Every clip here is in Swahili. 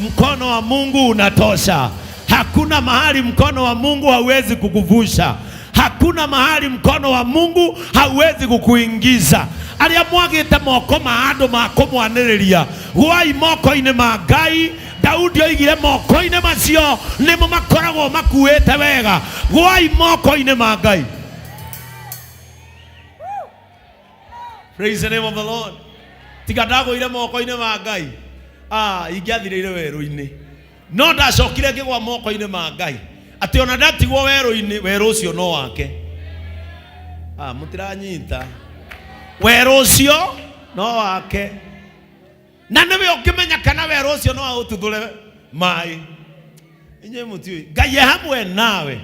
Mkono wa Mungu unatosha. Hakuna mahali mkono wa Mungu hauwezi kukuvusha. Hakuna mahali mkono wa Mungu hauwezi kukuingiza. Aliamwagite moko ma andu makumwaniriria gwai moko-ini ma Ngai. Daudi oigire moko-ini macio nimo makoragwo makuite wega. Gwai moko-ini ma Ngai. Praise the name of the Lord. Tiga ndagoire moko-ini ma Ngai. Ingiathireire weru-ini. No ndacokire ngigwa moko-ini ma Ngai. Ati ona ndatigwo weru-ini, weru ucio no wake. Mutiranyita. Weru ucio no wake. Na niwe ukimenya kana weru ucio no aututhure mai. Inye mutiui. Ngai hamwe nawe.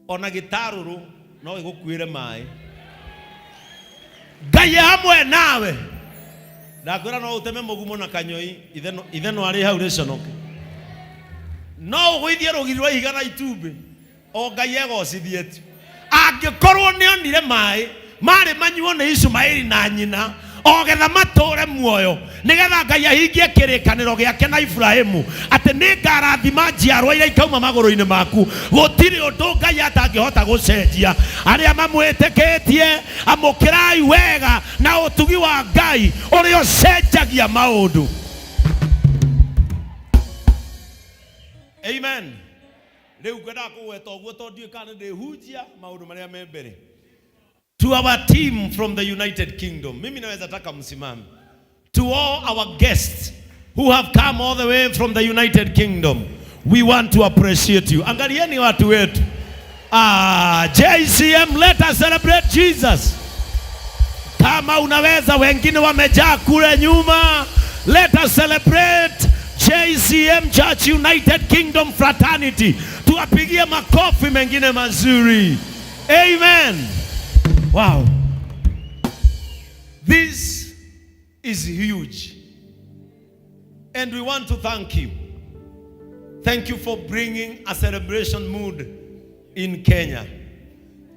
Ona gitaruru no igukuire mai. Ngai hamwe nawe. Ndakwira no uteme mugumo na kanyoi ithe no ari hau reconoke. No ugwithie rugiri rwa ihiga na itumbi. O Ngai egocithie tu. Angikorwo ni onire mai mari manyuo ni Ishumaeli na nyina ogetha mature muoyo nigetha Ngai ahingie kirikaniro giake na Ibrahimu ati ni ngarathima njiarwa iria ikauma maguru-ini maku. Gutiri undu Ngai atangihota gucenjia. Aria mamwitikitie amukirai wega na utugi wa Ngai uria ucenjagia maundu. Amen. Leo kwenda kuweta oguo tondio kana ndihunjia maundu maria me mbere. To our team from the United Kingdom, mimi naweza taka msimame. To all our guests who have come all the way from the United Kingdom, we want to appreciate you. Angalieni watu wetu. JCM, let us celebrate Jesus. Kama unaweza, wengine wamejaa kule nyuma. Let us celebrate JCM Church United Kingdom Fraternity. Tuwapigie makofi mengine mazuri. Amen. Wow. This is huge. And we want to thank you. Thank you for bringing a celebration mood in Kenya.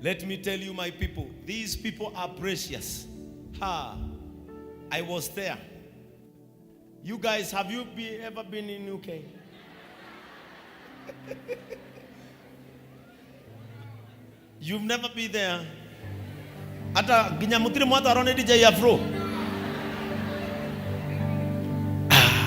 Let me tell you, my people, these people are precious. I was there. You guys, have you ever been in UK? You've never been there. Ata ginyamutiri mwata arone DJ Afro.